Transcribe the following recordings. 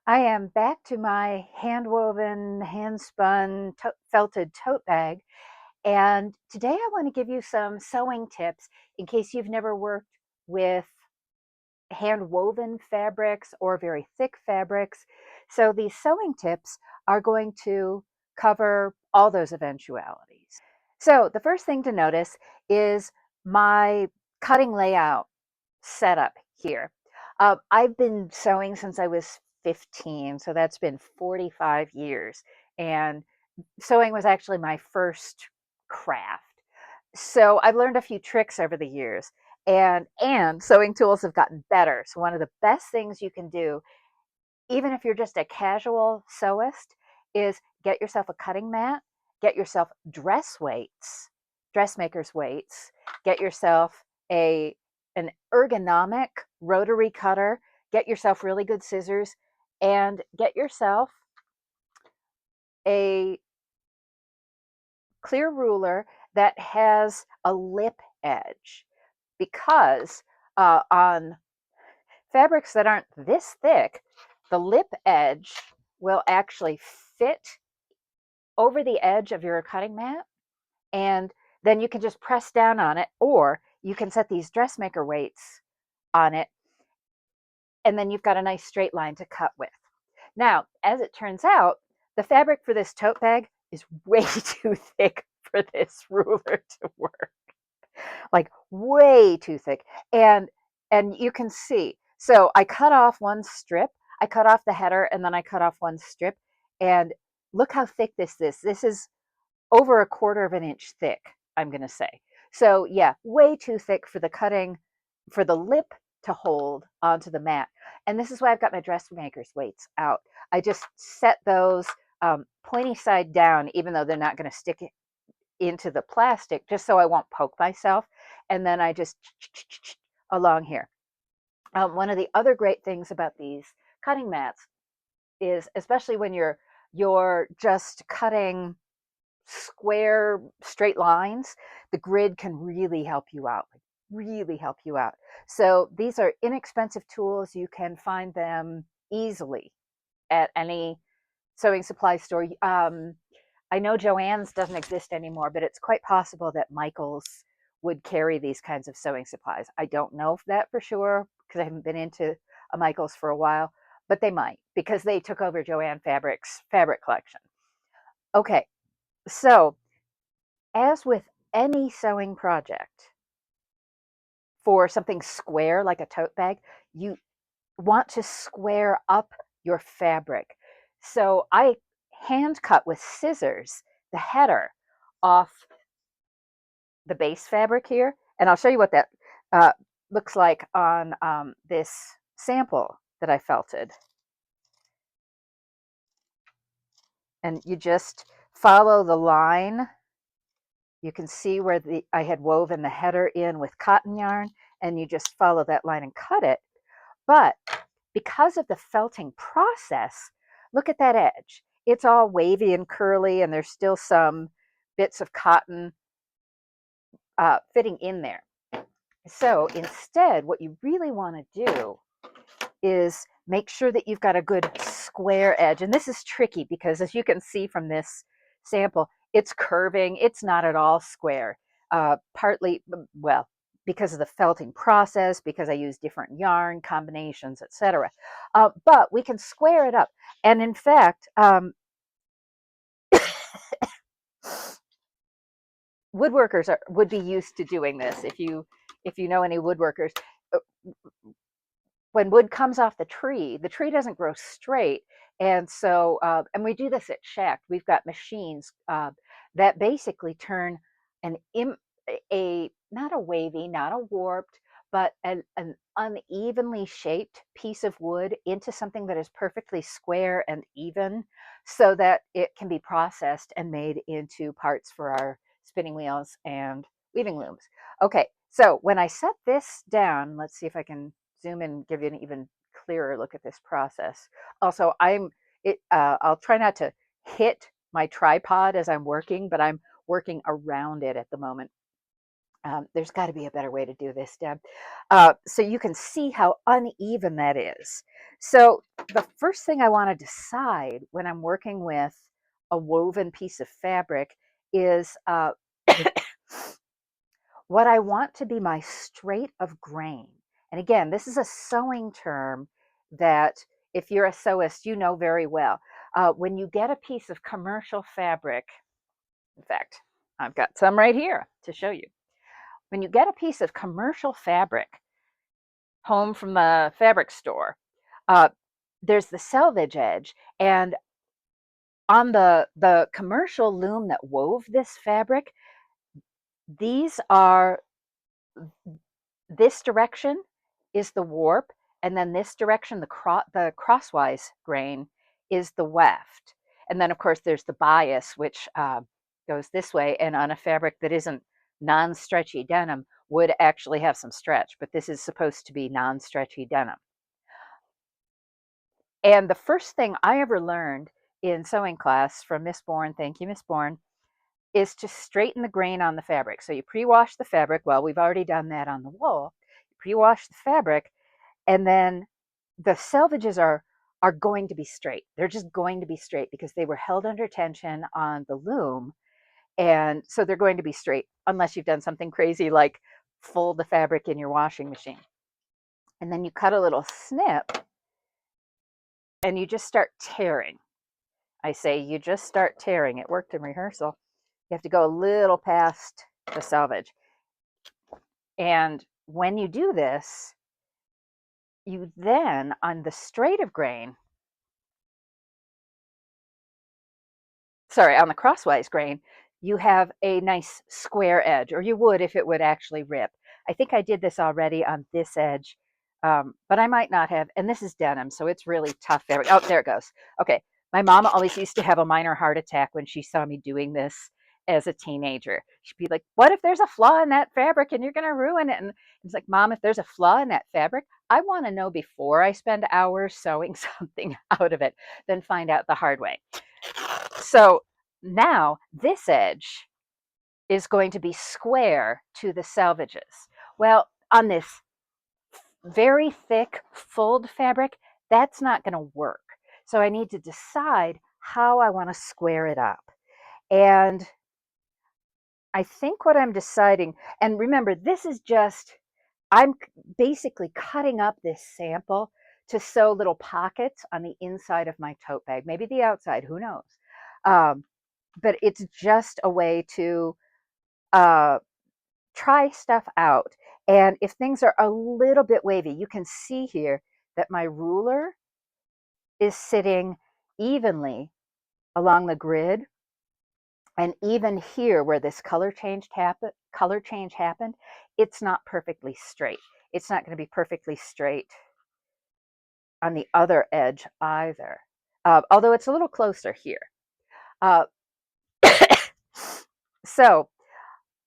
I am back to my hand-woven, hand-spun, felted tote bag, and today I want to give you some sewing tips in case you've never worked with hand-woven fabrics or very thick fabrics. So these sewing tips are going to cover all those eventualities. So the first thing to notice is my cutting layout setup here. I've been sewing since I was 15, so that's been 45 years. And sewing was actually my first craft. So I've learned a few tricks over the years, and sewing tools have gotten better. So one of the best things you can do, even if you're just a casual sewist, is get yourself a cutting mat, get yourself dress weights, dressmaker's weights, get yourself a an ergonomic rotary cutter, get yourself really good scissors, and get yourself a clear ruler that has a lip edge, because on fabrics that aren't this thick, the lip edge will actually fit over the edge of your cutting mat, and then you can just press down on it, or you can set these dressmaker weights on it, and then you've got a nice straight line to cut with. Now, as it turns out, the fabric for this tote bag is way too thick for this ruler to work, like way too thick. And you can see, so I cut off one strip, I cut off the header, and then I cut off one strip, and look how thick this is. This is over a quarter of an inch thick, I'm going to say. So yeah, way too thick for the cutting, for the lip to hold onto the mat. And this is why I've got my dressmaker's weights out. I just set those pointy side down, even though they're not going to stick into the plastic, just so I won't poke myself. And then I just along here. One of the other great things about these cutting mats is, especially when you're just cutting square straight lines, the grid can really help you out, like really help you out. So these are inexpensive tools. You can find them easily at any sewing supply store. I know Joann's doesn't exist anymore, but it's quite possible that Michael's would carry these kinds of sewing supplies. I don't know that for sure because I haven't been into a Michael's for a while, but they might, because they took over Joann Fabric's fabric collection. Okay, so as with any sewing project, for something square like a tote bag, you want to square up your fabric. So I hand cut with scissors the header off the base fabric here, and I'll show you what that uh, looks like on this sample that I felted. And you just follow the line. You can see where I had woven the header in with cotton yarn, and you just follow that line and cut it. But because of the felting process, look at that edge. It's all wavy and curly, and there's still some bits of cotton fitting in there. So instead, what you really want to do is make sure that you've got a good square edge. And this is tricky because, as you can see from this sample, it's curving. It's not at all square. Partly, well, because of the felting process, because I use different yarn combinations, etc. But we can square it up. And in fact, woodworkers would be used to doing this. If you know any woodworkers, uh, when wood comes off the tree doesn't grow straight. And so, and we do this at Shack. We've got machines that basically turn an not a wavy, not a warped, but an unevenly shaped piece of wood into something that is perfectly square and even, so that it can be processed and made into parts for our spinning wheels and weaving looms. Okay, so when I set this down, let's see if I can zoom in and give you an even clearer look at this process. Also, I'll try not to hit my tripod as I'm working, but I'm working around it at the moment. There's got to be a better way to do this, Deb. So you can see how uneven that is. So the first thing I want to decide when I'm working with a woven piece of fabric is what I want to be my straight of grain. And again, this is a sewing term that if you're a sewist, you know very well. When you get a piece of commercial fabric, in fact, I've got some right here to show you. When you get a piece of commercial fabric home from the fabric store, uh, there's the selvage edge, and on the commercial loom that wove this fabric, these are this direction is the warp, and then this direction, the crosswise grain, is the weft. And then, of course, there's the bias, which goes this way, and on a fabric that isn't non-stretchy denim would actually have some stretch, but this is supposed to be non-stretchy denim. And the first thing I ever learned in sewing class from Miss Bourne, thank you, Miss Bourne, is to straighten the grain on the fabric. So you pre-wash the fabric. Well, we've already done that on the wool. You pre-wash the fabric, and then the selvages are going to be straight. They're just going to be straight because they were held under tension on the loom, and so they're going to be straight unless you've done something crazy like fold the fabric in your washing machine. And then you cut a little snip and you just start tearing. I say you just start tearing. It worked in rehearsal. You have to go a little past the selvage. And when you do this, you then, on the straight of grain, sorry, on the crosswise grain, you have a nice square edge, or you would if it would actually rip. I think I did this already on this edge, but I might not have. And this is denim, so it's really tough fabric. Oh, there it goes. Okay. My mom always used to have a minor heart attack when she saw me doing this as a teenager. She'd be like, what if there's a flaw in that fabric and you're going to ruin it? And it's like, Mom, if there's a flaw in that fabric, I want to know before I spend hours sewing something out of it than find out the hard way. So now this edge is going to be square to the selvages. Well, on this very thick fulled fabric, that's not going to work. So I need to decide how I want to square it up. And I think what I'm deciding, and remember, this is just, I'm basically cutting up this sample to sew little pockets on the inside of my tote bag, maybe the outside, who knows. But it's just a way to try stuff out. And if things are a little bit wavy, you can see here that my ruler is sitting evenly along the grid. And even here where this color change happened, it's not perfectly straight. It's not going to be perfectly straight on the other edge either, although it's a little closer here. Uh, so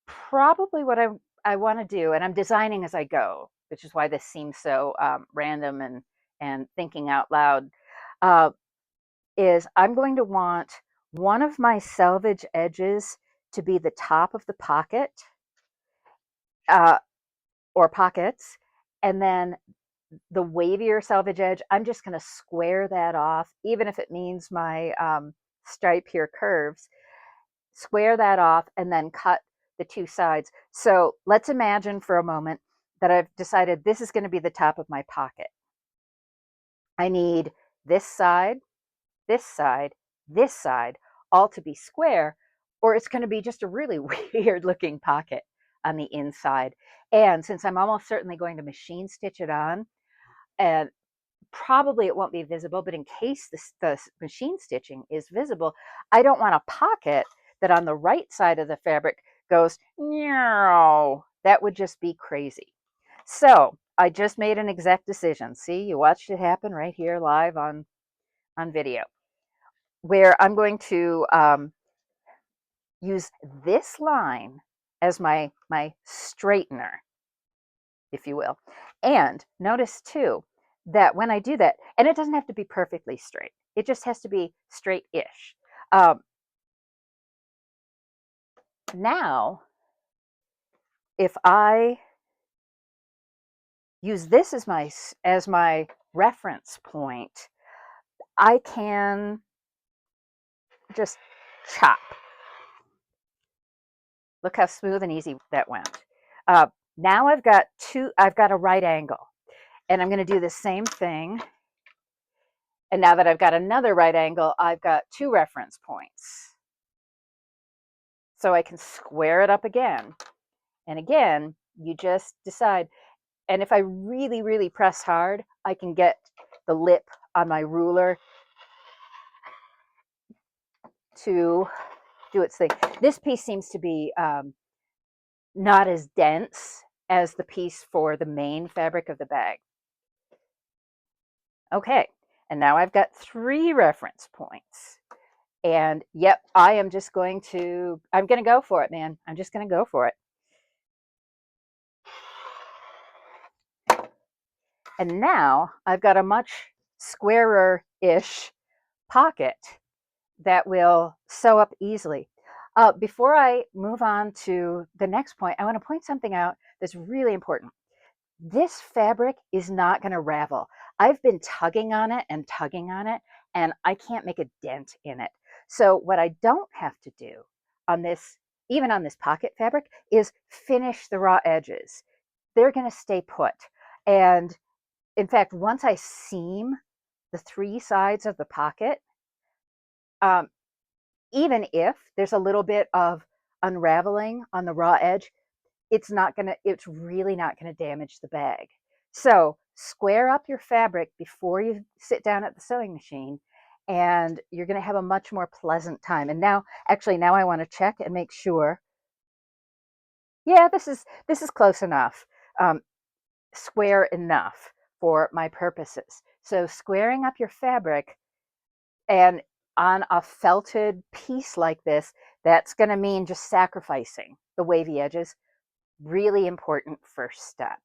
probably what I want to do, and I'm designing as I go, which is why this seems so random and thinking out loud, is I'm going to want one of my selvage edges to be the top of the pocket uh, or pockets, and then the wavier selvage edge, I'm just going to square that off, even if it means my stripe here curves, square that off, and then cut the two sides. So let's imagine for a moment that I've decided this is going to be the top of my pocket. I need this side, this side, this side, all to be square, or it's going to be just a really weird looking pocket on the inside. And since I'm almost certainly going to machine stitch it on, and probably it won't be visible, but in case the machine stitching is visible, I don't want a pocket that on the right side of the fabric goes, no, that would just be crazy. So I just made an exact decision. See, you watched it happen right here live on video, where I'm going to use this line as my straightener, if you will. And notice too that when I do that, and it doesn't have to be perfectly straight, it just has to be straight-ish. Now, if I use this as my reference point, I can just chop. Look how smooth and easy that went. Now I've got a right angle, and I'm going to do the same thing. And now that I've got another right angle, I've got 2 reference points. So I can square it up again. And again, you just decide. And if I really, really press hard, I can get the lip on my ruler to do its thing. This piece seems to be not as dense as the piece for the main fabric of the bag. Okay, and now I've got 3 reference points. And yep, I'm going to go for it, man. I'm just going to go for it. And now I've got a much squarer-ish pocket that will sew up easily. Before I move on to the next point, I want to point something out that's really important. This fabric is not going to ravel. I've been tugging on it, and I can't make a dent in it. So what I don't have to do on this, even on this pocket fabric, is finish the raw edges. They're going to stay put. And in fact, once I seam the 3 sides of the pocket, um, even if there's a little bit of unraveling on the raw edge, it's really not gonna damage the bag. So square up your fabric before you sit down at the sewing machine, and you're gonna have a much more pleasant time. And now I wanna check and make sure. Yeah, this is close enough. Square enough for my purposes. So squaring up your fabric, and on a felted piece like this, that's going to mean just sacrificing the wavy edges. Really important first step.